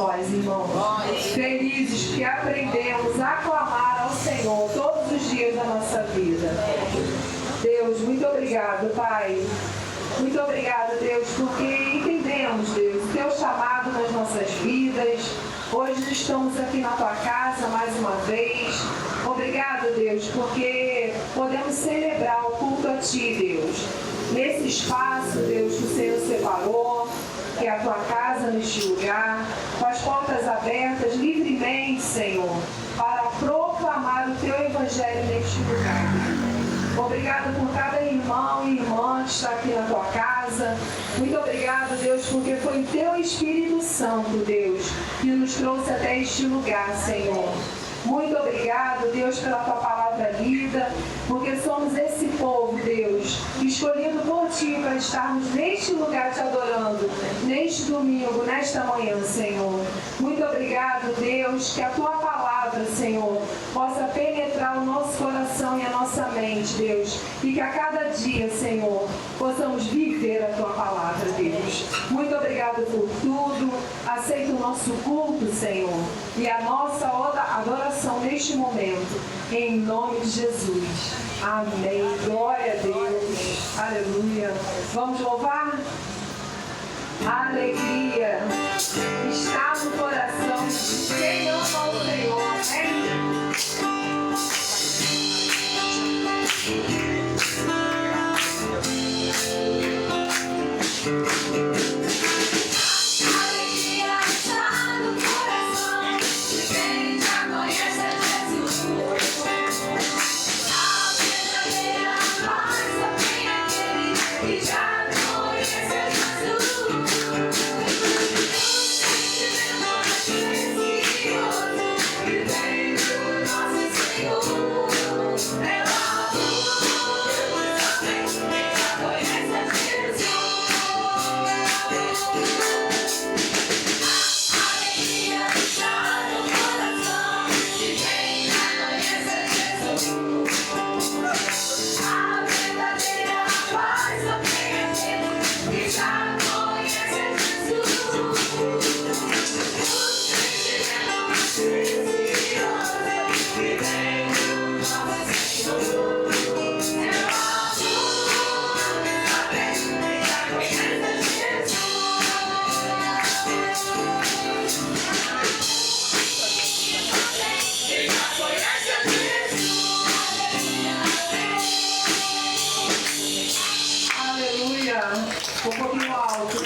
nós, irmãos, felizes que aprendemos a clamar ao Senhor todos os dias da nossa vida. Deus, muito obrigado, Pai. Muito obrigado, Deus, porque entendemos, Deus, o Teu chamado nas nossas vidas. Hoje estamos aqui na Tua casa mais uma vez. Obrigado, Deus, porque podemos celebrar o culto a Ti, Deus. Nesse espaço, Deus, que o Senhor separou, que é a Tua casa neste lugar, com as portas abertas livremente, Senhor, para proclamar o Teu Evangelho neste lugar. Obrigado por cada irmão e irmã que está aqui na Tua casa. Muito obrigado, Deus, porque foi o Teu Espírito Santo, Deus, que nos trouxe até este lugar, Senhor. Muito obrigado, Deus, pela Tua palavra lida, porque somos esse povo, Deus, escolhido por Ti para estarmos neste lugar Te adorando, neste domingo, nesta manhã, Senhor. Muito obrigado, Deus, que a Tua palavra, Senhor, possa penetrar o nosso coração e a nossa mente, Deus, e que a cada dia, Senhor, possamos viver a Tua palavra, Deus. Muito obrigado por tudo. Aceita o nosso culto, Senhor, e a nossa adoração neste momento, em nome de Jesus. Amém. Glória a Deus. Aleluia. Vamos louvar? Alegria está no coração de quem ama o Senhor. Amém? Um pouquinho alto.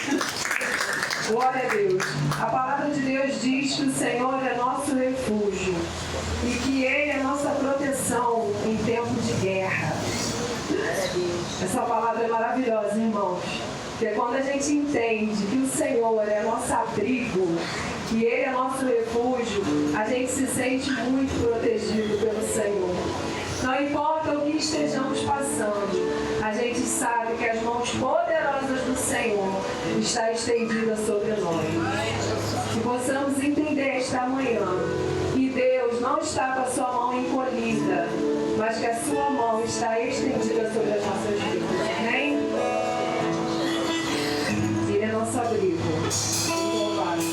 Glória a Deus. A palavra de Deus diz que o Senhor é nosso refúgio e que Ele é nossa proteção em tempo de guerra. Essa palavra é maravilhosa, irmãos. Porque quando a gente entende que o Senhor é nosso abrigo, que Ele é nosso refúgio, a gente se sente muito protegido pelo Senhor. Não importa o que estejamos passando, a gente sabe que as mãos poderosas do Senhor estão estendidas sobre nós. Que possamos entender esta manhã que Deus não está com a sua mão encolhida, mas que a sua mão está estendida sobre as nossas vidas. Amém? Ele é nosso abrigo. Louvado.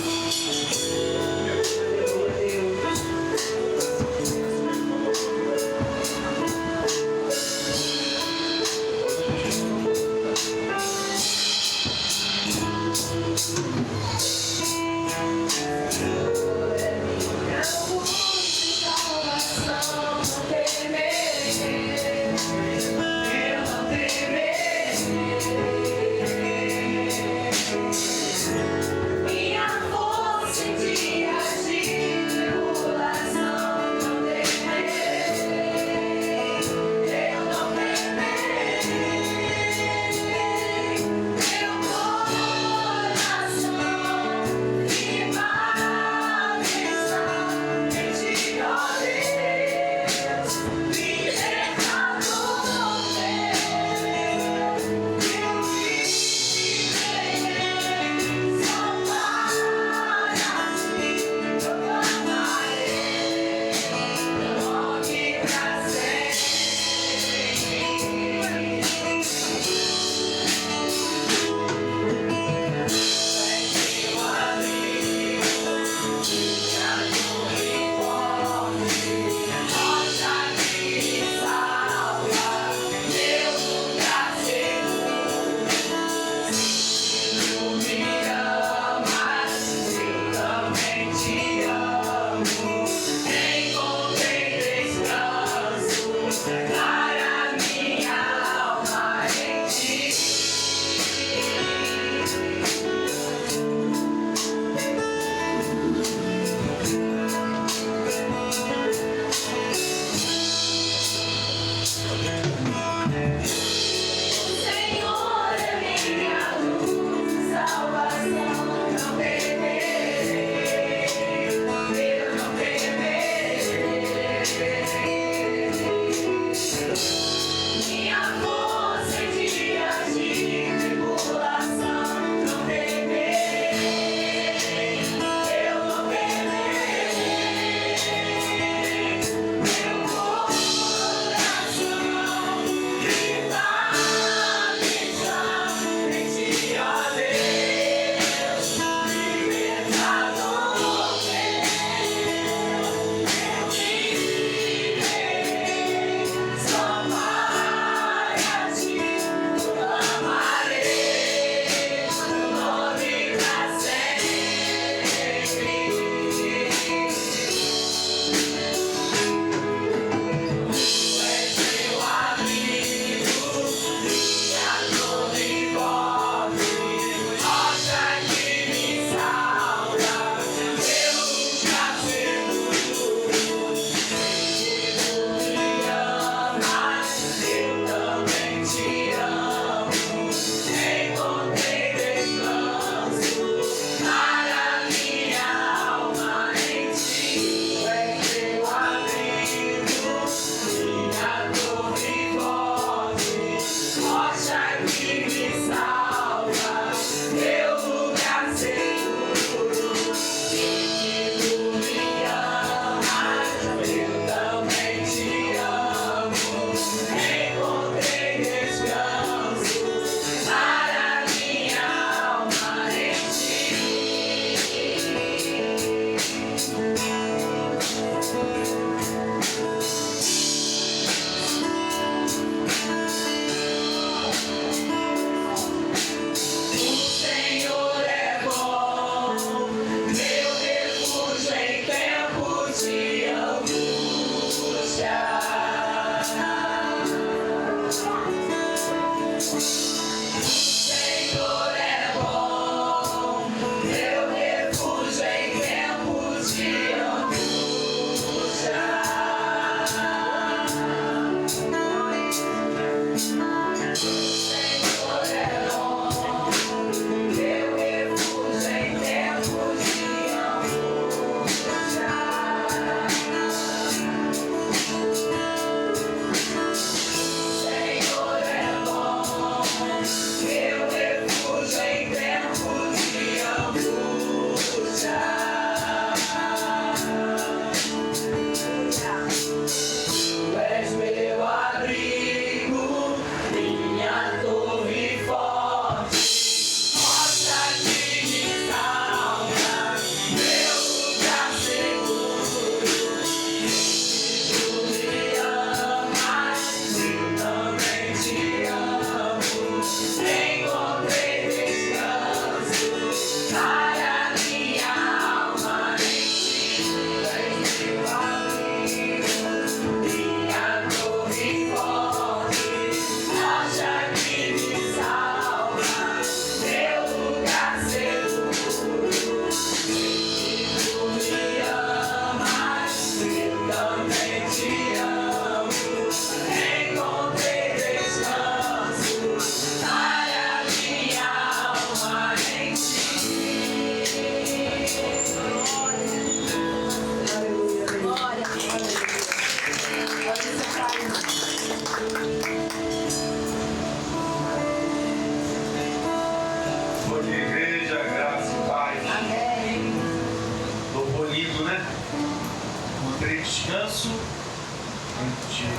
encontrei descanso em ti.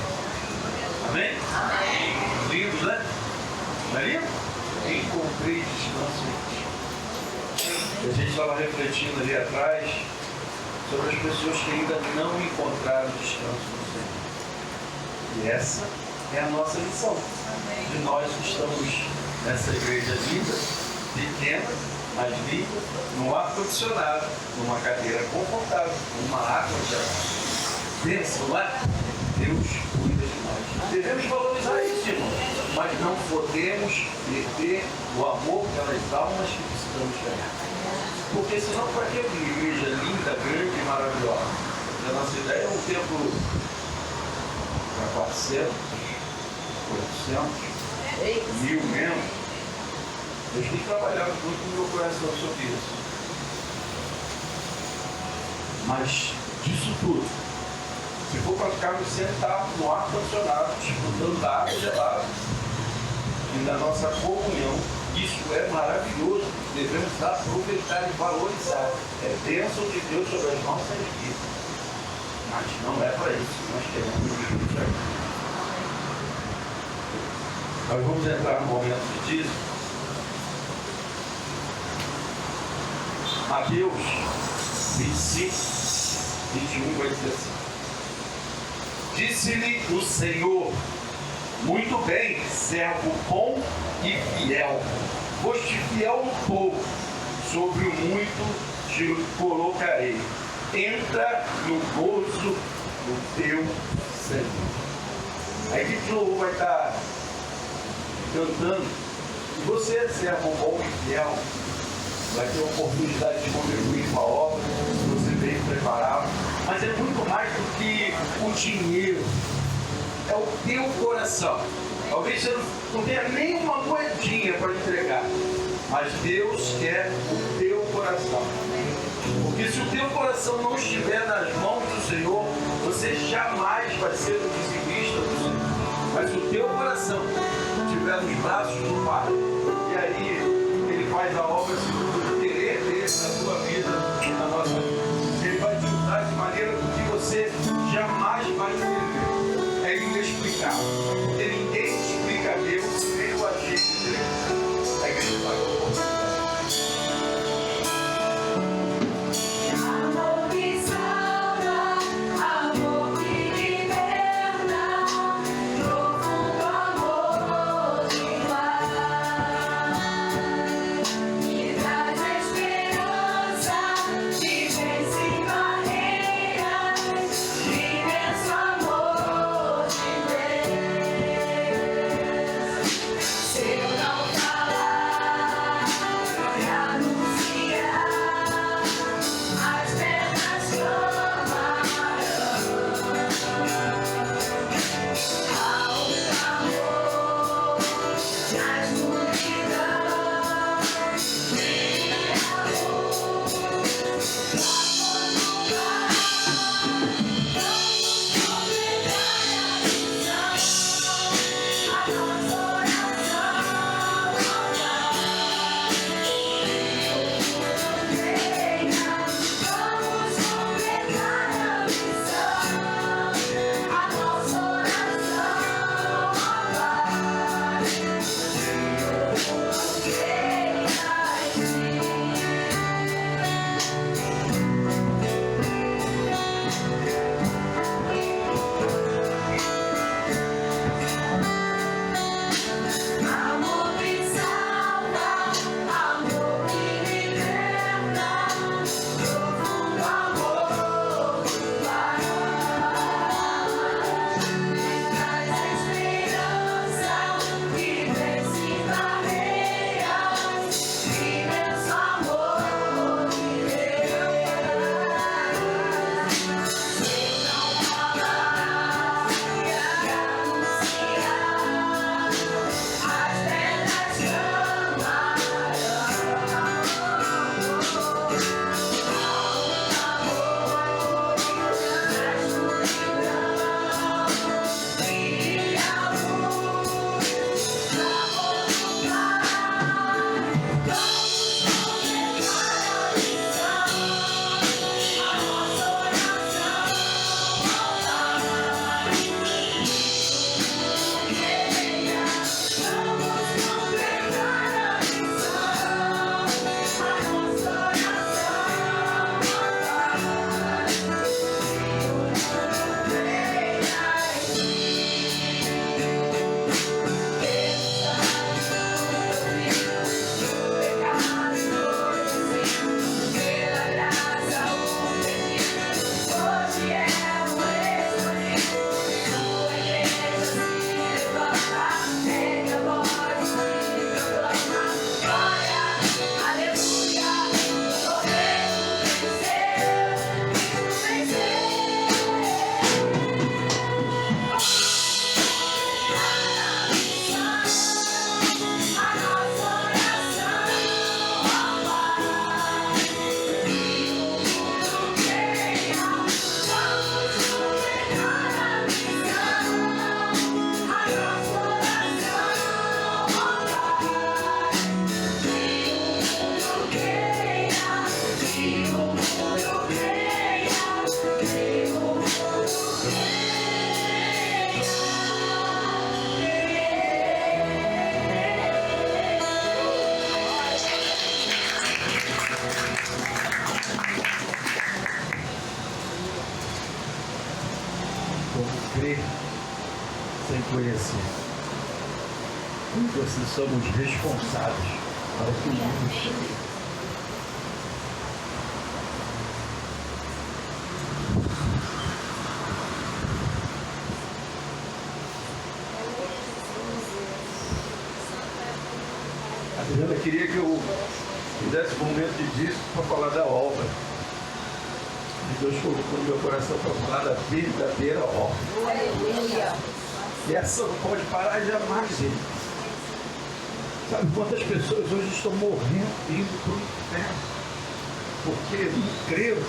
Amém? Amém. Lindo, né? Não é lindo? Encontrei descanso em ti. E a gente estava refletindo ali atrás sobre as pessoas que ainda não encontraram descanso no Senhor. E essa é a nossa missão. E nós que estamos nessa igreja linda, pequena, mas linda, num ar-condicionado, numa cadeira confortável, numa água de água. Pensa lá, Deus cuida de nós. Devemos valorizar isso, irmão, mas não podemos perder o amor pelas almas que precisamos ganhar. Porque senão, para que uma igreja linda, grande e maravilhosa? A nossa ideia é um templo para 400, 800, 1000 membros. Deus tem trabalhado muito no meu coração sobre isso. Mas, disso tudo, se for para ficarmos sentados no ar-condicionado, desfrutando da água gelada e da nossa comunhão, isso é maravilhoso. Devemos aproveitar e valorizar. É bênção de Deus sobre as nossas vidas. Mas não é para isso que nós queremos isso aqui. Nós vamos entrar no momento de dízimo. Mateus 25, 21 vai dizer assim: disse-lhe o Senhor: muito bem, servo bom e fiel. Foste fiel no pouco, sobre o muito te colocarei. Entra no gozo do teu Senhor. A equipe de louvor vai estar cantando. E você, servo bom e fiel, vai ter a oportunidade de contribuir com a obra, se você veio preparado. Mas é muito mais do que o dinheiro, é o teu coração. Talvez você não tenha nem uma moedinha para entregar, mas Deus quer o teu coração. Porque se o teu coração não estiver nas mãos do Senhor, você jamais vai ser o dizimista do Senhor. Mas se o teu coração estiver nos braços do Pai, e aí Ele faz a obra segundo o querer dele na tua vida, na nossa vida. Ele vai te usar de maneira que você jamais vai entender. É inexplicável. Porque ninguém explica a Deus nem o agir de Deus. A igreja vai ao povo. Esperança crer sem conhecer. E assim somos responsáveis para que o mundo chegue. A Adriana queria que eu fizesse um momento de disco para falar da obra. E Deus colocou no meu coração para falar da verdadeira obra. Aleluia. E essa não pode parar jamais, gente. Sabe quantas pessoas hoje estão morrendo, indo para o inferno? Porque não creram,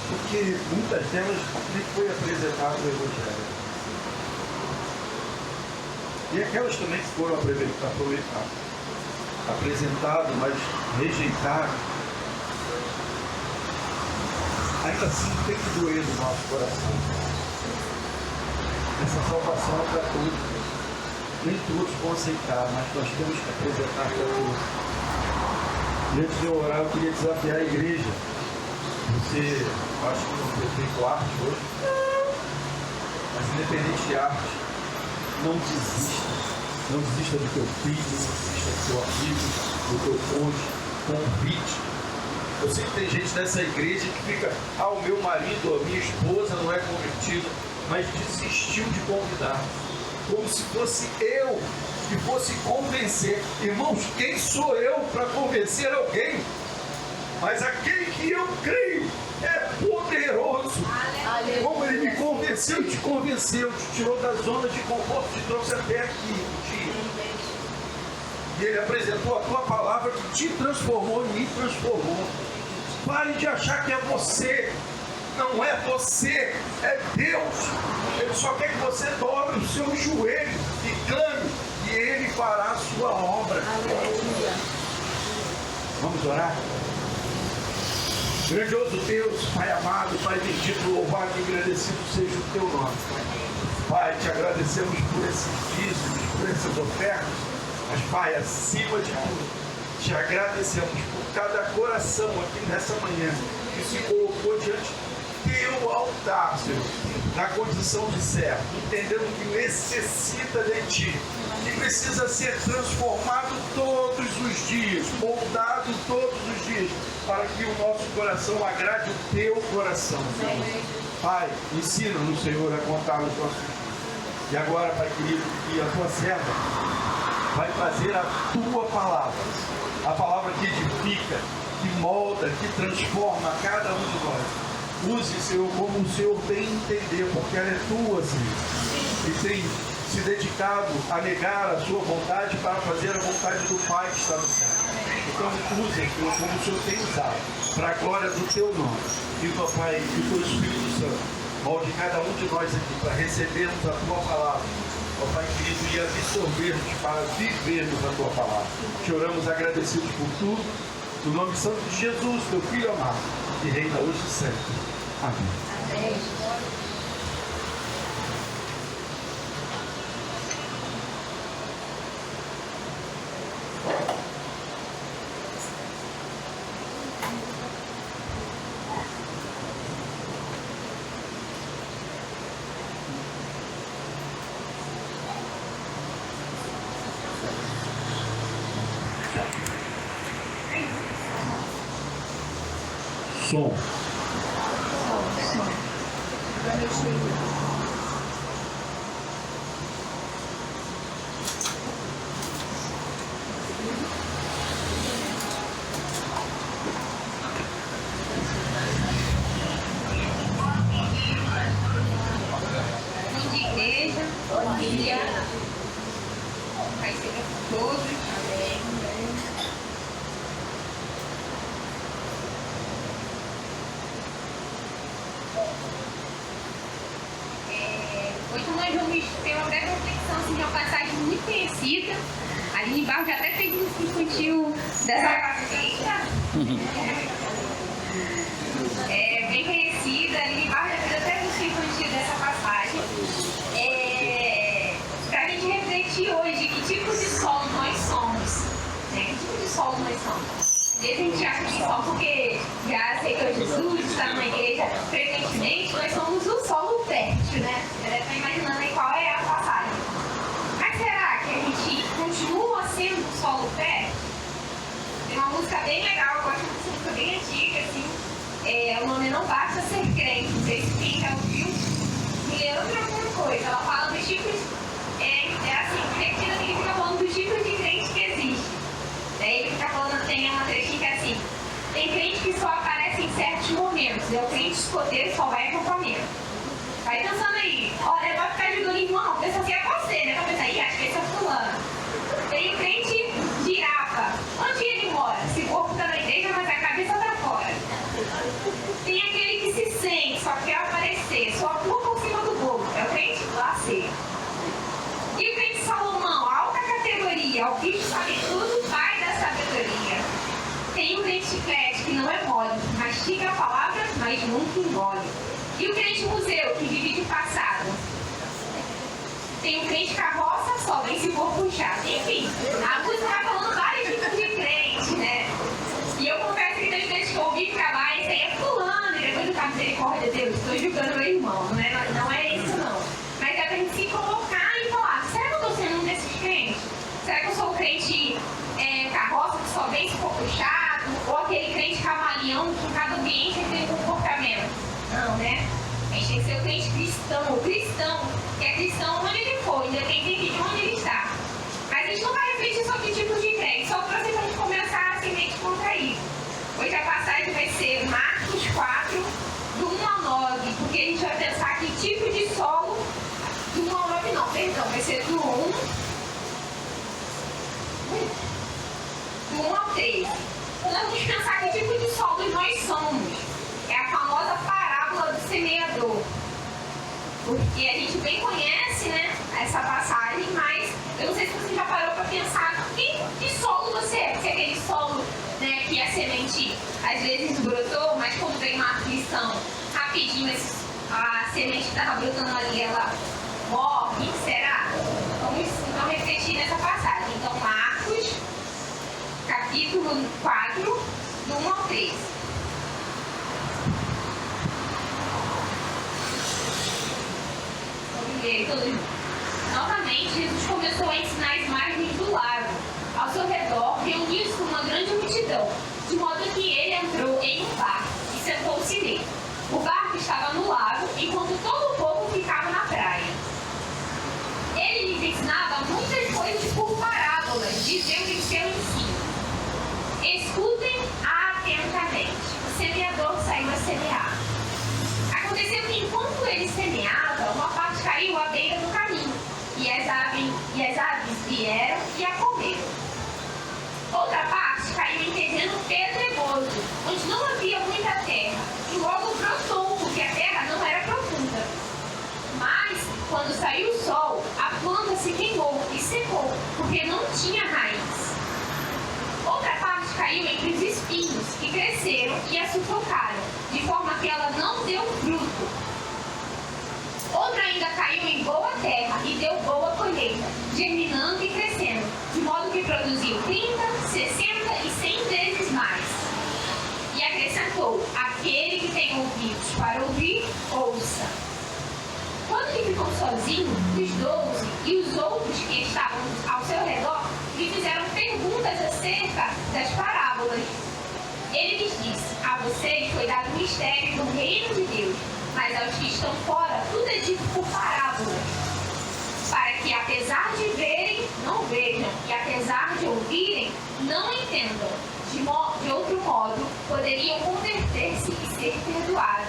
porque muitas delas nem foi apresentado o Evangelho. E aquelas também que foram apresentadas, mas rejeitaram. Ainda assim tem que doer no nosso coração. Essa salvação é para todos. Nem todos vão aceitar, mas nós temos que apresentar para todos. E antes de eu orar, eu queria desafiar a igreja. Você, acho que não tem feito arte hoje, mas independente de arte, não desista. Não desista do teu filho, não desista do teu amigo, do teu cônjuge, convite. Eu sei que tem gente nessa igreja que fica, o meu marido, a minha esposa não é convertida, mas desistiu de convidar. Como se fosse eu que fosse convencer. Irmãos, quem sou eu para convencer alguém? Mas aquele que eu creio é poderoso. Aleluia. Como ele me convenceu e te convenceu, te tirou da zona de conforto, te trouxe até aqui. E ele apresentou a tua palavra que te transformou e me transformou. Pare de achar que é você. Não é você, é Deus. Ele só quer que você dobre o seu joelho e clame, e Ele fará a sua obra. Aleluia. Vamos orar? Grandioso Deus, Pai amado, Pai bendito, louvado e agradecido seja o Teu nome. Pai, te agradecemos por esses dízimos, por essas ofertas, mas Pai, acima de tudo, te agradecemos por cada coração aqui nessa manhã que se colocou diante teu altar, Senhor, na condição de servo, entendendo que necessita de Ti, que precisa ser transformado todos os dias, moldado todos os dias, para que o nosso coração agrade o Teu coração, Senhor. Pai, ensina-nos, Senhor, a contar os nossos dias. E agora, Pai querido, que a Tua serva vai fazer a Tua palavra, a palavra que edifica, que molda, que transforma cada um de nós. Use, Senhor, como o Senhor bem entender, porque ela é tua, Senhor. E tem se dedicado a negar a sua vontade para fazer a vontade do Pai que está no céu. Então, use, Senhor, como o Senhor tem usado, para a glória do teu nome. E, Papai, que o teu Espírito Santo molde cada um de nós aqui para recebermos a tua palavra. Papai querido, e absorvermos para vivermos a tua palavra. Te oramos agradecidos por tudo. No nome santo de Jesus, teu Filho amado, que reina hoje e sempre. Amém. Amém. Som. Bom dia, igreja. Bom dia. Vai ser para todos. Amém. Hoje nós vamos ter uma breve reflexão assim, de uma passagem muito conhecida. A Aline Barros já até fez um infantil dessa passagem. É bem conhecida. A Aline Barros já fez até um infantil dessa passagem. Para a gente refletir hoje que tipo de solo nós somos. Né? Que tipo de solo nós somos? Às vezes a gente acha que só porque já aceitou Jesus, está numa igreja frequentemente, nós somos o solo fértil, né? Você deve estar imaginando não basta ser crente. Não sei se quem já ouviu e outra coisa. Ela fala dos tipos, assim, repetindo que ele fica falando dos tipos de crente que existe. Daí ele fica falando, tem uma trechinha que é assim, tem crente que só aparece em certos momentos, é o crente escoteiro só vai em acampamento. Vai pensando aí, olha, vai ficar ajudando o irmão, pensa que é você, né? Vai pensar, ih, acho que esse é fulano. Tem o crente girafa, onde ele mora? Esse corpo tá na igreja, mas a cabeça tá fora. Tem aquele que se sente, só quer aparecer, só atua por cima do bolo, é o crente laceiro. E o crente Salomão, alta categoria, o bicho sabe tudo, pai da sabedoria. Tem o crente chiclete, que não é mole, mastiga a palavra, mas nunca engole. E o crente museu, que vive de passado. Tem o crente carroça, só vem se for puxado. Enfim, a música está falando vários tipos de crente, né? E eu confesso que tem vezes que eu ouvi falar, esse aí é fulano, e depois do carro misericórdia de Deus, estou julgando meu irmão, não é isso não. Mas é pra gente se colocar e falar, será que eu estou sendo um desses crentes? Será que eu sou o crente carroça que só vem se for puxado? Ou aquele crente camaleão que em cada ambiente tem um comportamento? Não, né? A gente tem que ser o crente cristão, o cristão, que é cristão onde ele for, independente de onde ele está. Mas a gente não vai refletir sobre tipos de crente, só para a gente começar a se descontrair. Hoje a passagem vai ser Marcos 4, do 1 ao 9, porque a gente vai pensar que tipo de solo, do 1 ao 9 não, perdão, vai ser do 1 ao 3. Então nós vamos pensar que tipo de solo nós somos. É a famosa parábola do semeador. Porque a gente bem conhece, né, essa passagem, mas eu não sei se você já parou para pensar que solo você é. Se é aquele solo, né, que a semente às vezes brotou, mas quando vem uma aflição, rapidinho a semente que estava brotando ali, ela morre. Será? Vamos então refletir nessa passagem. Então, Marcos, capítulo 4, do 1 ao 3. Novamente, Jesus começou a ensinar as margens do lago. Ao seu redor, reuniu-se uma grande multidão, de modo que ele entrou em um barco e sentou-se nele. O barco estava no lago, enquanto todo o povo ficava na praia. Ele lhes ensinava muitas coisas por parábolas, dizendo-lhes seu ensino. Escutem atentamente. O semeador saiu a semear. Aconteceu que enquanto ele semeava, uma parte caiu à beira do caminho, e as aves vieram e a comeram. Outra parte caiu em terreno pedregoso, onde não havia muita terra, e logo brotou, porque a terra não era profunda. Mas, quando saiu o sol, a planta se queimou e secou, porque não tinha raiz. Outra parte caiu entre os espinhos, que cresceram e a sufocaram, de forma que ela não deu fruto. Outra ainda caiu em boa terra e deu boa colheita, germinando e crescendo, de modo que produziu 30, 60 e 100 vezes mais. E acrescentou: aquele que tem ouvidos para ouvir, ouça. Quando ele ficou sozinho, os 12 e os outros que estavam ao seu redor lhe fizeram perguntas acerca das parábolas. Ele lhes disse: a vocês foi dado o mistério do reino de Deus, mas aos que estão fora, tudo é dito por parábolas, para que, apesar de verem, não vejam, e apesar de ouvirem, não entendam. De outro modo, poderiam converter-se e ser perdoados.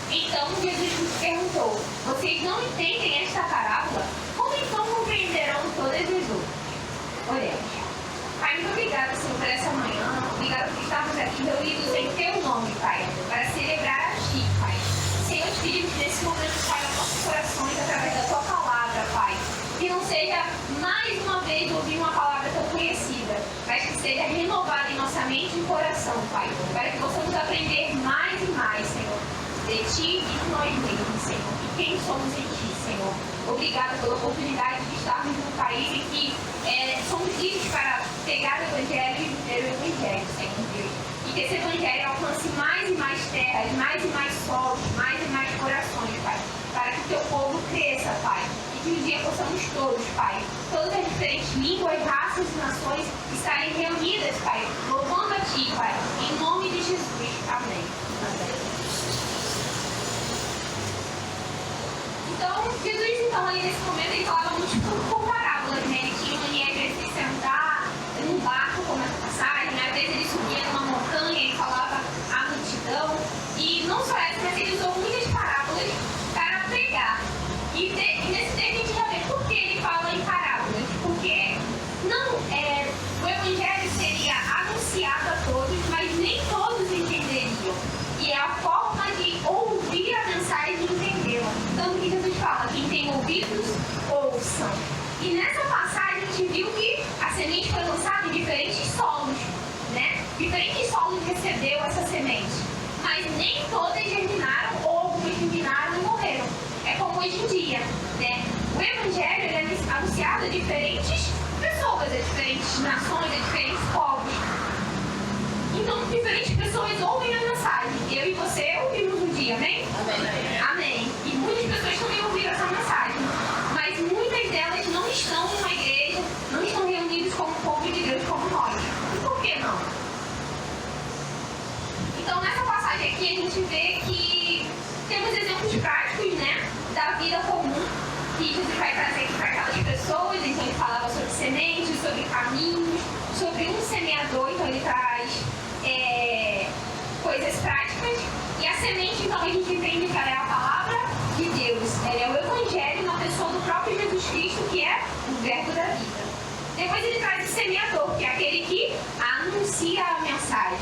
Então Jesus perguntou: vocês não entendem esta parábola? Como então compreenderão todas as outras? Oremos. Pai, muito obrigada, Senhor, por essa manhã. Obrigada por estarmos aqui reunidos em Teu nome, Pai, para celebrar a Ti, Pai. Senhor, te pedimos nesse momento, Pai, nos nossos corações, através da Tua palavra, Pai. Que não seja mais uma vez ouvir uma palavra tão conhecida, mas que seja renovada em nossa mente e coração, Pai, para que possamos aprender mais e mais, Senhor, de Ti e de nós mesmos, Senhor, e quem somos em Ti, Senhor. Obrigada pela oportunidade de estarmos num país em que somos livres para pegar o Evangelho e viver o Evangelho, Senhor Deus. E que esse Evangelho alcance mais e mais terras, mais e mais solos, mais e mais corações, Pai, para que o Teu povo cresça, Pai. E que um dia possamos todos, Pai, todas as diferentes línguas, raças e nações estarem reunidas, Pai, louvando a Ti, Pai, em nome de Jesus. Amém. Amém. então, ali nesse momento, ele falava muito por parábolas, né? Ele tinha mania, às vezes, de sentar num barco, como essa passagem, às vezes ele subia numa montanha, ele falava à multidão. E não só essa, mas ele usou muitas parábolas para pregar. E nesse texto a gente já vê por que ele fala em parábolas. Porque o evangelho seria anunciado a todos, mas nem todos entenderiam. E é a forma de ouvir a mensagem e entendê-la. Tanto que Jesus fala, quem tem ouvidos, ouçam. E nessa passagem a gente viu que a semente foi lançada em diferentes solos, né? Diferentes solos recebeu essa semente. Mas nem todas germinaram, ou algumas germinaram e morreram. É como hoje em dia, né? O evangelho ele é anunciado a diferentes pessoas, a diferentes nações, a diferentes povos. Então, diferentes pessoas ouvem a mensagem. Eu e você ouvimos um dia, amém? Amém. Amém. E muitas pessoas também ouviram essa mensagem. Mas muitas delas não estão em uma igreja, não estão reunidas como povo de Deus como nós. E por que não? Então, nessa passagem aqui, a gente vê que temos exemplos práticos, né, da vida comum, que Jesus vai trazer aqui para aquelas pessoas. Então, ele falava sobre sementes, sobre caminhos, sobre um semeador. Então, ele traz coisas práticas. E a semente, então, a gente entende que ela é a palavra de Deus. Ela é o evangelho na pessoa do próprio Jesus Cristo, que é o verbo da vida. Depois ele traz o semeador, que é aquele que anuncia a mensagem.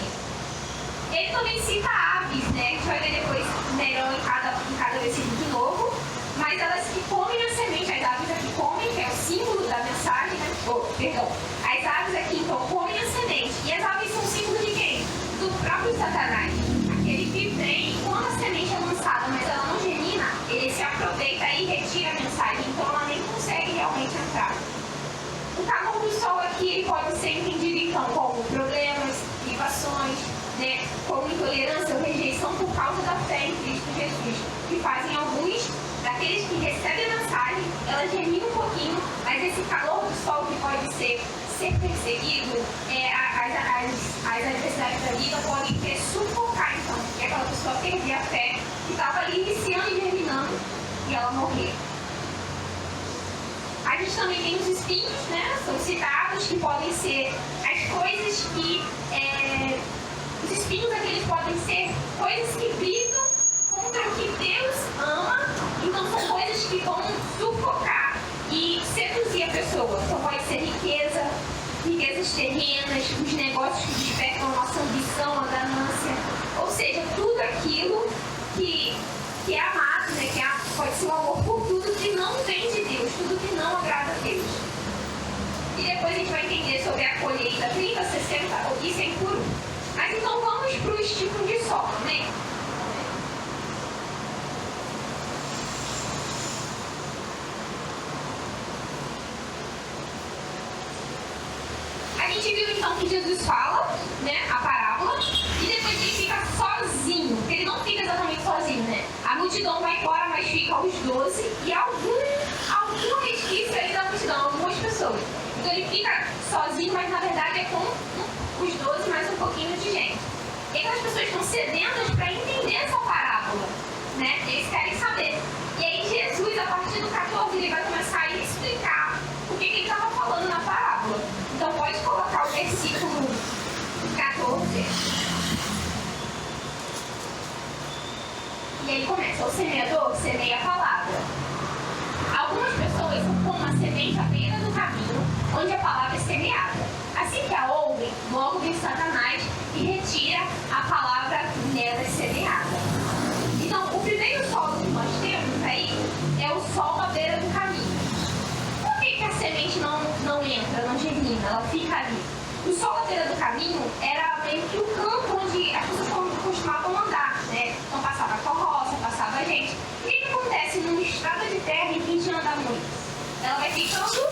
Ele também cita aves, né? A gente vai ver depois melhor em cada versículo de novo. Mas elas que comem a semente, as aves aqui comem, que é o símbolo da mensagem, né? As aves aqui então comem a semente. E as aves são símbolo de quem? Do próprio Satanás. Aquele que vem, quando a semente é lançada, mas ela não germina, ele se aproveita e retira a mensagem. Então ela nem consegue realmente entrar. O calor do sol aqui ele pode ser entendido então como problemas, privações, né, como intolerância ou rejeição por causa da fé em Cristo Jesus, que fazem alguns daqueles que recebem a mensagem, ela germina um pouquinho, mas esse calor do sol que pode ser perseguido, as adversidades da vida podem sufocar então, e aquela pessoa perder a fé que estava ali iniciando e germinando e ela morrer. A gente também tem os espinhos, né? São citados, que podem ser as coisas que... os espinhos aqui, eles podem ser coisas que brigam contra o que Deus ama. Então são coisas que vão sufocar e seduzir a pessoa. Então pode ser riquezas terrenas, os negócios que despertam a nossa ambição, a ganância. Ou seja, tudo aquilo que é amado, né? Pode ser o amor por tudo que não vem de Deus, tudo que não agrada a Deus. E depois a gente vai entender sobre a colheita 30, 60 e 100 por 1. Mas então vamos para os tipos de solo, né? A gente viu então que Jesus fala, né, a parábola, e depois ele fica sozinho, porque ele não fica exatamente sozinho, né? A multidão vai embora, mas fica os 12 e algum resquício aí da multidão, algumas pessoas. Então ele fica sozinho, mas na verdade é com os 12 mais um pouquinho de gente. E aquelas pessoas estão sedentas para entender essa parábola, né? Eles querem saber. E aí Jesus, a partir do 14, ele vai começar a explicar o que ele estava falando na parábola. Então pode colocar o versículo 14. E aí começa, o semeador semeia a palavra. Algumas pessoas são como a semente à beira do caminho, onde a palavra é semeada. Assim que a ouvem, logo vem Satanás e retira a palavra nela semeada. Então, o primeiro solo que nós temos aí é o solo à beira do caminho. Por que a semente não entra, não germina, ela fica ali? O solo à beira do caminho era meio que o campo onde as pessoas costumavam andar, né? Então passava carroça, passava gente. E o que acontece numa estrada de terra em que a gente anda muito? Ela vai ficando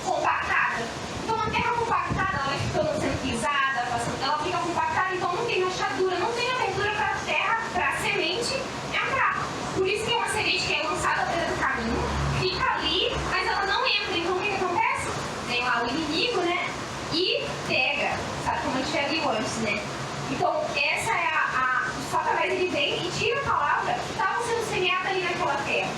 compactada. Então a terra compactada, ela vai ficando sendo pisada, ela fica compactada, então não tem rachadura, não tem abertura para a terra, para a semente entrar. Por isso que é uma semente que é lançada à beira do caminho, fica ali, mas ela não entra. Então o que acontece? Vem lá o inimigo, né? E pega. Sabe como a gente já viu antes, né? Então essa é o Satanás ele vem e tira a palavra que estava sendo semeada ali naquela terra.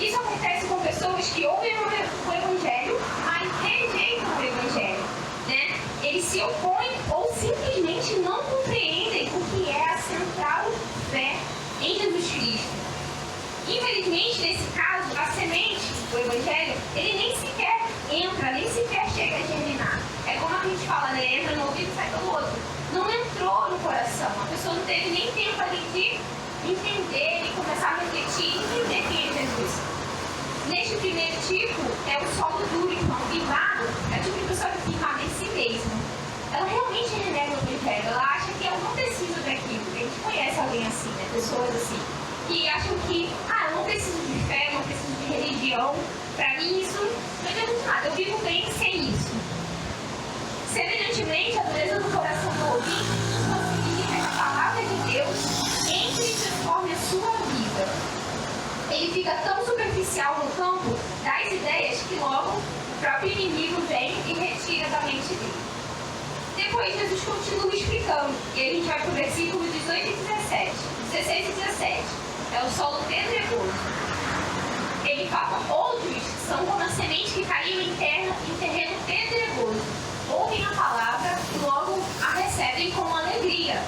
Isso acontece com pessoas que ouvem o Evangelho, mas rejeitam o Evangelho, né? Eles se opõem ou simplesmente não compreendem o que é a central fé em Jesus Cristo. Infelizmente, nesse caso, a semente do Evangelho, ele nem sequer entra, nem sequer chega a germinar. É como a gente fala, né? Entra no ouvido e sai pelo outro. Não entrou no coração. A pessoa não teve nem tempo ali de entender e começar a refletir e entender quem é Jesus. Neste primeiro tipo, é o solo duro, então, firmado, é o tipo de pessoa que é firmada em si mesma. Ela realmente renega o Evangelho, ela acha que eu não preciso daquilo. A gente conhece alguém assim, né? Pessoas assim, que acham que, eu não preciso de fé, não preciso de religião, pra mim isso não adianta nada, eu vivo bem sem isso. Semelhantemente, a dureza do coração do ouvinte possibilita que a palavra de Deus entre e transforme a sua vida. Ele fica tão superficial no campo das ideias que logo o próprio inimigo vem e retira da mente dele. Depois Jesus continua explicando, e a gente vai para o versículo 18 e 17, 16 e 17. É o solo pedregoso. Ele fala, outros são como a semente que caiu em terreno pedregoso. Ouvem a palavra e logo a recebem com alegria.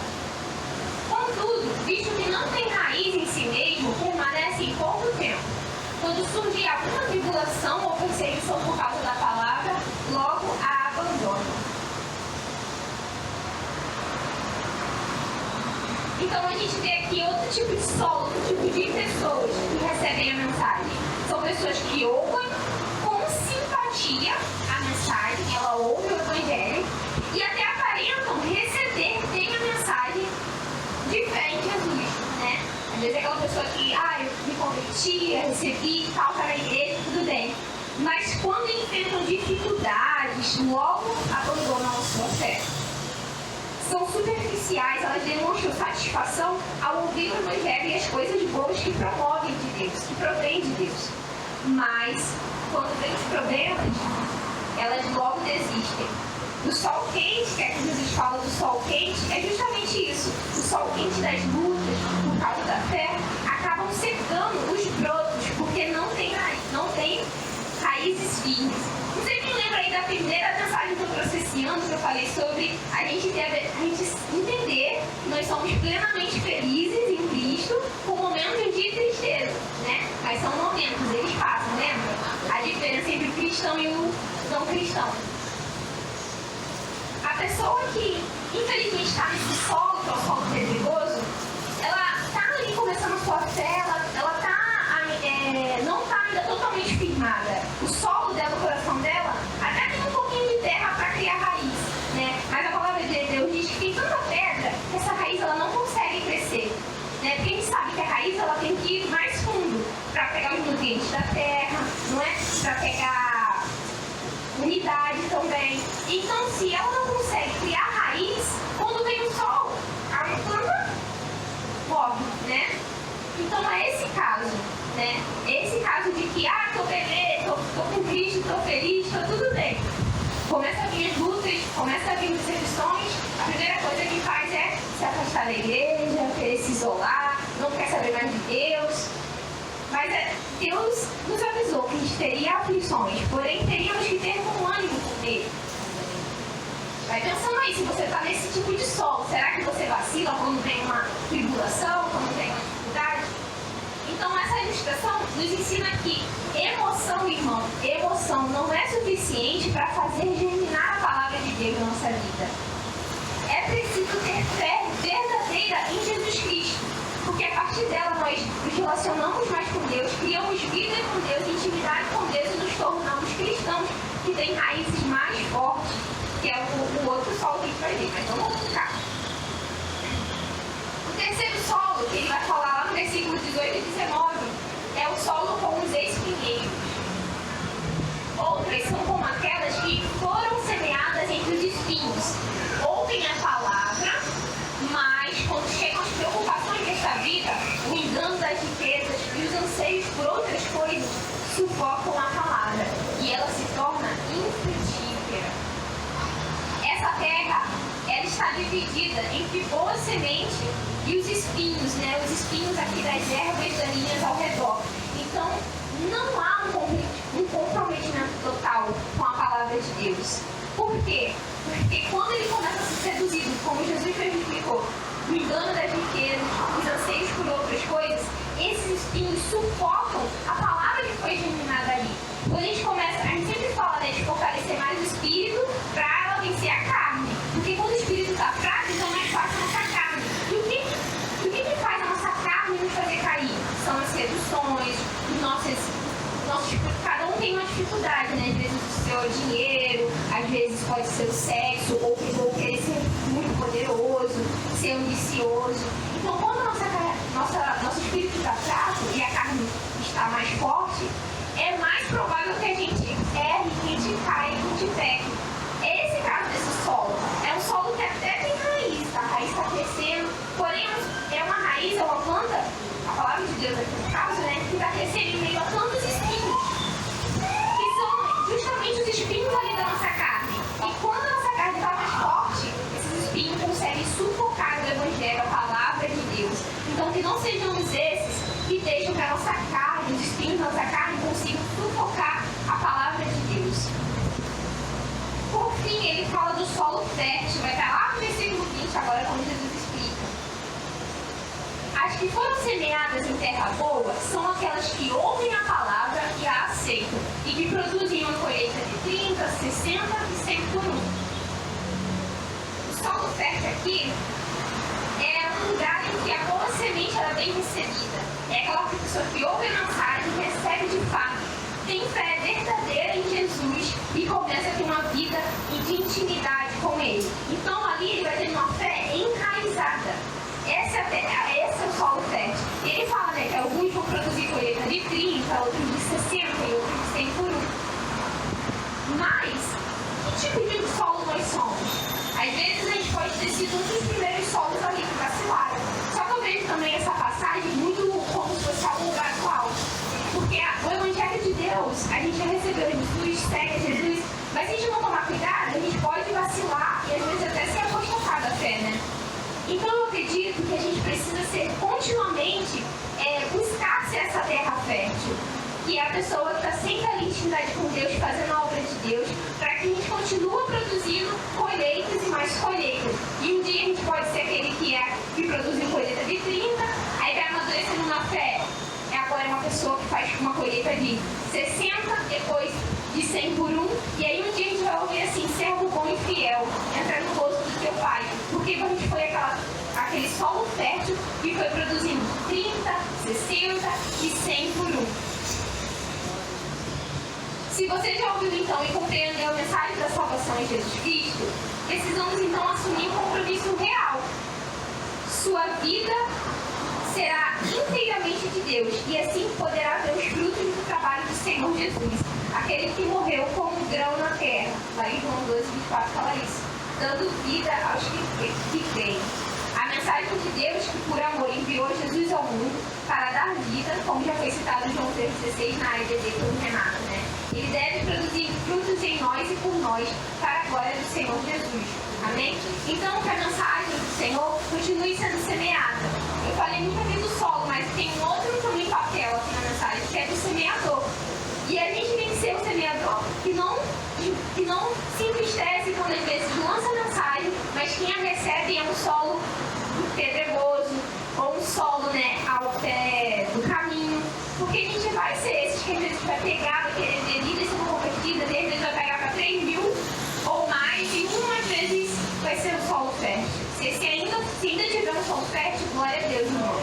Contudo, visto que não tem raiz em si mesmo, permanecem pouco tempo. Quando surge alguma tribulação ou perseguição por causa da palavra, logo a abandonam. Então a gente vê aqui outro tipo de solo, outro tipo de pessoas que recebem a mensagem. São pessoas que ouvem com simpatia a mensagem, ela ouve o Evangelho e até aparentam receber bem a mensagem de fé em Jesus, né? Às vezes é aquela pessoa que, eu me converti, eu recebi e tal, para a igreja, tudo bem. Mas quando enfrentam dificuldades, logo abandonam a sua fé. São superficiais, elas demonstram satisfação ao ouvir o Evangelho e as coisas boas que promovem de Deus, que provêm de Deus. Mas, quando vem os problemas, elas logo desistem. O sol quente, que é que Jesus fala do sol quente, é justamente isso. O sol quente das lutas, por causa da fé, acabam secando os brotos, porque não tem raízes firmes. Você me lembra aí da primeira mensagem que eu trouxe esse ano, que eu falei sobre a gente entender que nós somos plenamente felizes em Cristo com momentos de tristeza, né? Mas são momentos, eles passam, lembra? A diferença entre o cristão e o não cristão. A pessoa que, infelizmente, está nesse solo, que é o solo pedregoso, ela está ali começando a sua fé, não está ainda totalmente firmada. O solo dela, o coração dela, até tem um pouquinho de terra para criar raiz, né? Mas a palavra de Deus diz que tem tanta pedra que essa raiz ela não consegue crescer, né? Porque a gente sabe que a raiz ela tem que ir mais fundo para pegar os nutrientes da terra, não é? Para pegar umidade também. Então, se ela não consegue criar raiz, quando vem o sol, a planta morre, né? Então, é esse caso, né? Esse caso de que, tô bebê, tô com Cristo, tô feliz, tô tudo bem. Começa a vir as lutas, começa a vir as seduções, a primeira coisa que faz é se afastar da igreja, querer se isolar, não quer saber mais de Deus. Mas Deus nos avisou que a gente teria aflições, porém teríamos que ter bom ânimo com Ele. Vai pensando aí, se você está nesse tipo de solo, será que você vacila quando tem uma tribulação, quando tem uma dificuldade? Então essa ilustração nos ensina que emoção, irmão, emoção não é suficiente para fazer germinar a palavra de Deus na nossa vida. É preciso ter fé verdadeira em Jesus Cristo, porque a partir dela nós nos relacionamos mais com Deus, criamos vida com Deus, intimidade com Deus e nos tornamos cristãos que têm raízes mais fortes, que é o outro solo que a gente vai ver, mas vamos focar. O terceiro solo, que ele vai falar lá no versículo 18 e 19, é o solo com os espinheiros. Outras são como aquelas que foram semeadas entre os espinhos. Ouvem a palavra, mas quando chegam as preocupações desta vida, o engano das riquezas e os anseios por outras coisas, sufocam a palavra e ela se torna infrutífera. Essa terra, ela está dividida entre boa semente e os espinhos, né? Os espinhos aqui das ervas daninhas ao redor. Então, não há um comprometimento total com a palavra de Deus. Por quê? Porque quando ele começa a ser seduzido, como Jesus mesmo explicou, o engano das riquezas, os anseios por outras coisas, esses espinhos sufocam a palavra que foi germinada ali. Quando a gente sempre fala, né, de fortalecer mais o espírito para ela vencer a carne. Porque quando o espírito está fraco, então é mais fácil a nossa carne. E o que faz a nossa carne nos fazer cair? São as seduções, cada um tem uma dificuldade, né? Às vezes o seu dinheiro, às vezes pode ser o sexo, ou querer ser muito poderoso, ser ambicioso. Então, quando nosso espírito está fraco e a carne está mais forte, é mais provável que a gente erre, que a gente caia, que a gente peque. Esse caso desse solo é um solo que até tem raiz, tá? A raiz está crescendo, porém é uma raiz, é uma planta, a palavra de Deus aqui no caso, né? Que está crescendo em meio a tantos espinhos, que são justamente os espinhos ali da nossa carne. E quando a nossa carne está mais forte, esses espinhos conseguem sufocar o Evangelho, a palavra de Deus. Então, que não sejamos esses que deixam que a nossa carne, os espinhos da nossa carne, consigam sufocar a palavra de Deus. Por fim, ele fala do solo fértil, vai estar lá no versículo 20, agora, quando Jesus explica. As que foram semeadas em terra boa são aquelas que ouvem a palavra e a aceitam, e que produzem uma colheita de 30, 60 e 100 por um. O solo fértil aqui é um lugar em que a boa semente ela é bem recebida. É aquela pessoa que ouve a mensagem, recebe de fato, tem fé verdadeira em Jesus e começa a ter uma vida de intimidade com Ele. Então ali ele vai ter uma fé enraizada. Esse é o solo fértil. Ele fala, né, que alguns vão produzir colheita de 30, outros de 60 e outros de 100 por um. Mas, que tipo de solo nós somos? Às vezes a gente pode ter sido um dos primeiros solos ali que vacilaram. Só que eu vejo também essa passagem muito como se fosse algo gradual. Porque o Evangelho de Deus, a gente já recebeu Jesus, segue Jesus, mas se a gente não tomar cuidado, a gente pode vacilar e às vezes até ser apostatar da fé, né? Então eu acredito que a gente precisa ser continuamente buscar ser essa terra fértil. Que é a pessoa que está sempre ali em intimidade com Deus, fazendo a obra de Deus, para que a gente continue produzindo colheitas e mais colheitas. E um dia a gente pode ser aquele que produziu colheita de 30, aí vai amadurecendo na fé. Agora é uma pessoa que faz uma colheita de 60, depois de 100 por um, e aí um dia a gente vai ouvir assim, servo bom e fiel, entra no rosto do teu pai. Porque a gente foi aquele solo fértil que foi produzindo 30, 60 e 100 por um. Se você já ouviu então e compreendeu a mensagem da salvação em Jesus Cristo, precisamos então assumir um compromisso real. Sua vida será inteiramente de Deus e assim poderá ver os frutos do trabalho do Senhor Jesus, aquele que morreu como um grão na terra. Lá em João 12, 24 fala isso, dando vida aos que creem. A mensagem de Deus que por amor enviou Jesus ao mundo para dar vida, como já foi citado em João 3,16 na ADD por Renato, né? Ele deve produzir frutos em nós e por nós, para a glória do Senhor Jesus. Amém? Então, que a mensagem do Senhor continue sendo semeada. Eu falei muito aqui do solo, mas tem um outro também papel aqui na mensagem, que é do semeador. E a gente tem que ser o semeador que não se entristece quando às vezes lança a mensagem, mas quem a recebe é um solo pedregoso, ou um solo, né, ao pé do caminho. Porque a gente vai ser esses que às vezes vai pegar, vai querer ter vida e ser convertida, às vezes vai pegar para 3 mil ou mais, e umas vezes vai ser um solo fértil. Se ainda tiver um solo fértil, glória a Deus, irmão.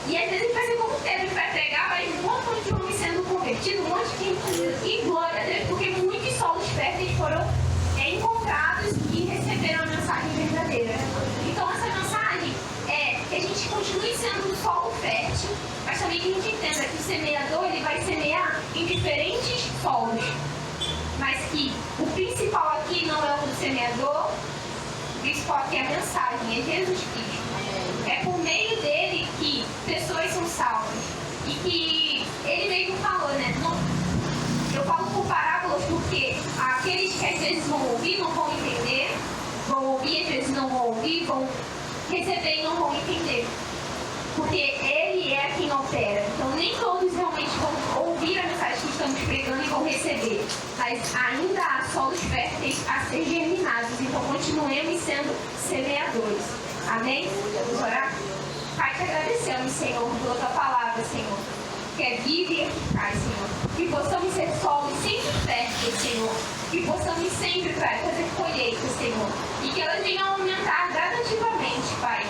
E às vezes vai ser como Pedro, que vai pregar, vai um monte de homens sendo convertidos, um monte de gente, e glória a Deus, porque muitos solos férteis foram encontrados e receberam a mensagem verdadeira. Então essa mensagem é que a gente continue sendo um solo fértil, mas também que a gente entenda que o semeador ele vai semear em diferentes solos, mas que o principal aqui não é o semeador, o principal aqui é a mensagem, é Jesus Cristo. É por meio dele que pessoas são salvas. E que ele mesmo falou, né? Eu falo por parábolas porque aqueles que às vezes vão ouvir não vão entender, vão ouvir às vezes receber e não vão entender. Porque Ele é quem opera. Então nem todos realmente vão ouvir a mensagem que estamos pregando e vão receber. Mas ainda há solos férteis a ser germinados. Então continuemos sendo semeadores. Amém? Vamos orar? Pai, te agradecemos, Senhor, pela tua palavra, Senhor. Que é viva e eficaz, Senhor. Que possamos ser solos sempre férteis, Senhor. Que possamos sempre, Pai, fazer colheita, Senhor. E que elas venham a aumentar gradativamente, Pai.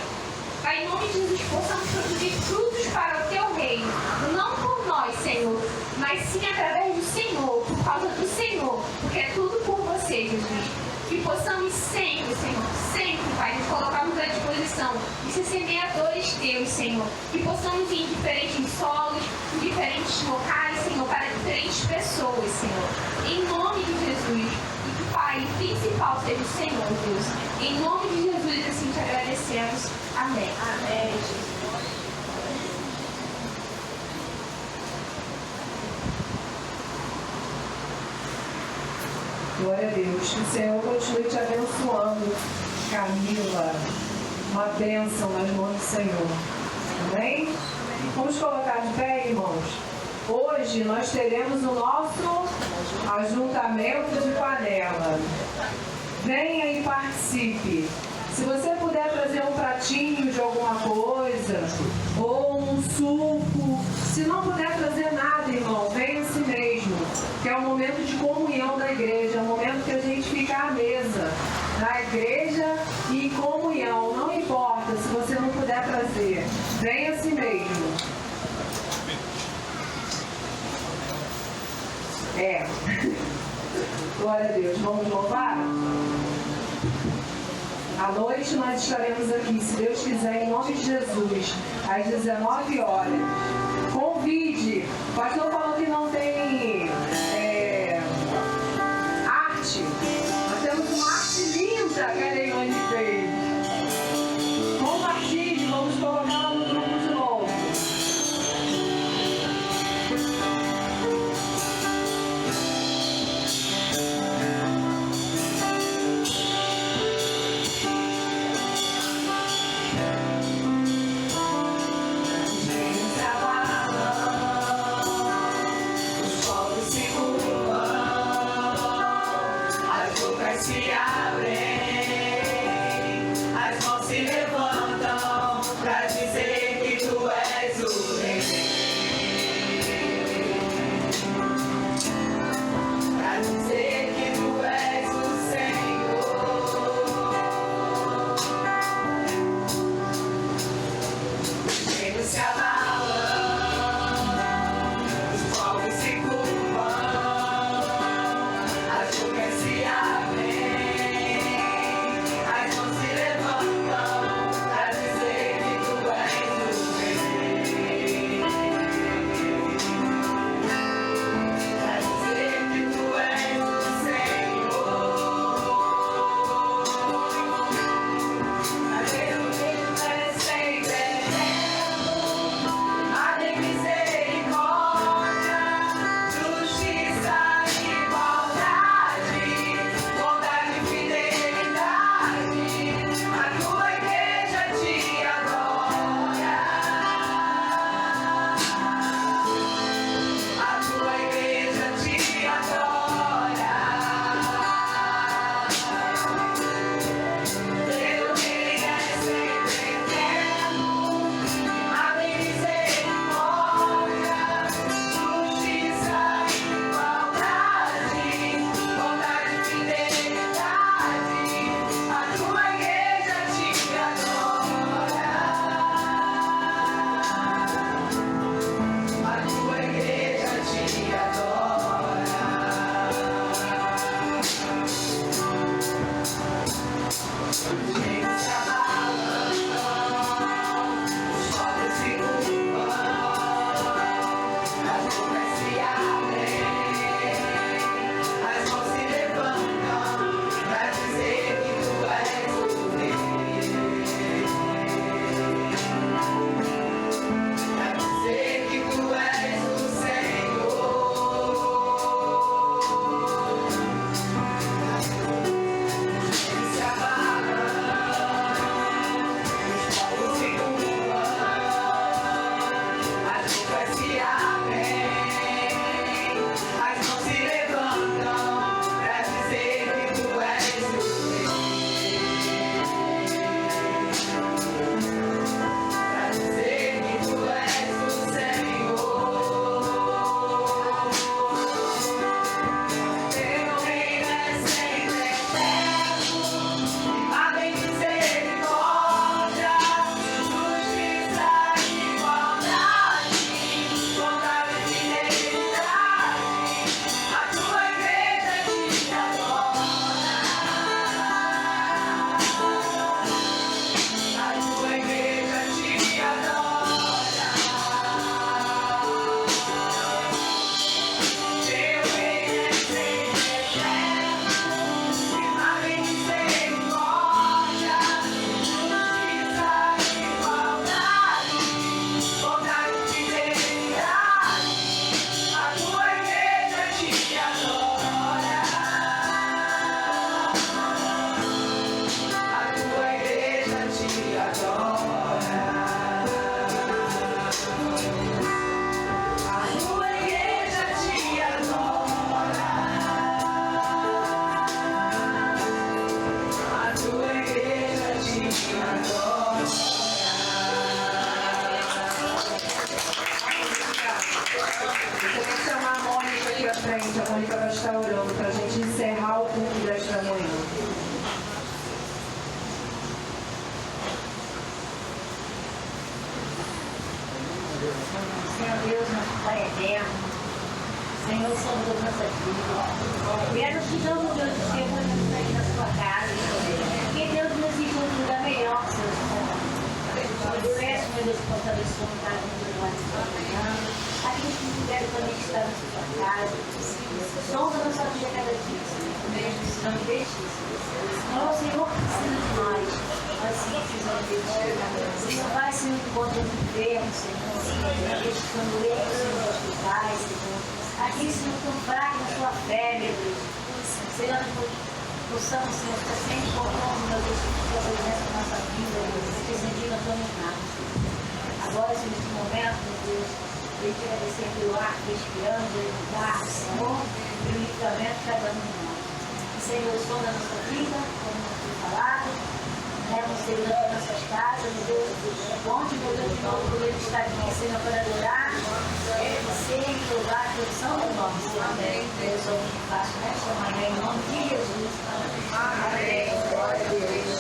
Pai, em nome de Jesus, possamos produzir frutos para o teu reino. Não por nós, Senhor, mas sim através do Senhor, por causa do Senhor. Porque é tudo por você, Jesus. Que possamos sempre, Senhor, sempre, Pai, nos colocarmos à disposição de ser semeadores teus, Senhor. Que possamos ir em diferentes solos, em diferentes locais, Senhor, para diferentes pessoas, Senhor. Em nome de Jesus. E que, Pai, o principal seja o Senhor, Deus. Em nome de Jesus, assim te agradecemos. Amém. Amém. Glória a Deus. Que o Senhor continue te abençoando, Camila. Uma bênção nas mãos do Senhor. Amém? Vamos colocar de pé, irmãos. Hoje nós teremos o nosso ajuntamento de panela. Venha e participe. Se você puder trazer um pratinho de alguma coisa, ou um suco, se não puder trazer nada, irmão, venha assim mesmo, que é o momento de comunhão da igreja, é o momento que a gente fica à mesa, na igreja e em comunhão, não importa se você não puder trazer, venha assim mesmo. Glória a Deus, vamos louvar? À noite nós estaremos aqui, se Deus quiser, em nome de Jesus, às 19 horas. Convide. O pastor falou que não tem arte. Nós temos uma arte linda que a Leilane fez. Compartilhe, vamos colocá-la no grupo de novo. Senhor Deus, nosso Pai eterno, Senhor, somos das nossas vidas. Quero te dar o Deus do Senhor aí na sua casa, porque Deus nos existe um lugar melhor, Senhor. Eu peço, meu Deus, que possa abençoar cada um dos nossos irmãos, aqueles que puderam também estar na sua casa. Somos a nossa vida cada dia, Senhor. Precisamos de ti, Senhor. O Senhor precisa de nós. Nós sim precisamos de ti. Senhor, vai, Senhor, encontra os enfermos, Senhor. Aqueles que estão doentes, Senhor, nos hospitais, Senhor. Aqueles que não estão fracos na sua fé, meu Deus. Senhor, possamos, Senhor, estar sempre colocando, meu Deus, a tua presença na nossa vida, meu Deus, te sentindo a tua jornada. Agora, Senhor, neste momento, meu Deus, eu te agradecer pelo ar que respiramos, pelo ar, Senhor, pelo medicamento que está dando em nós. Senhor, eu sou da nossa vida, como foi falado, leva o Senhor das nossas casas, meu Deus, onde, meu Deus, de novo, poder estar aqui, Senhor, para adorar, ser e louvar a produção do nome, Senhor. Amém. Deus, eu faço nesta manhã, em nome de Jesus. Amém. Glória a Deus.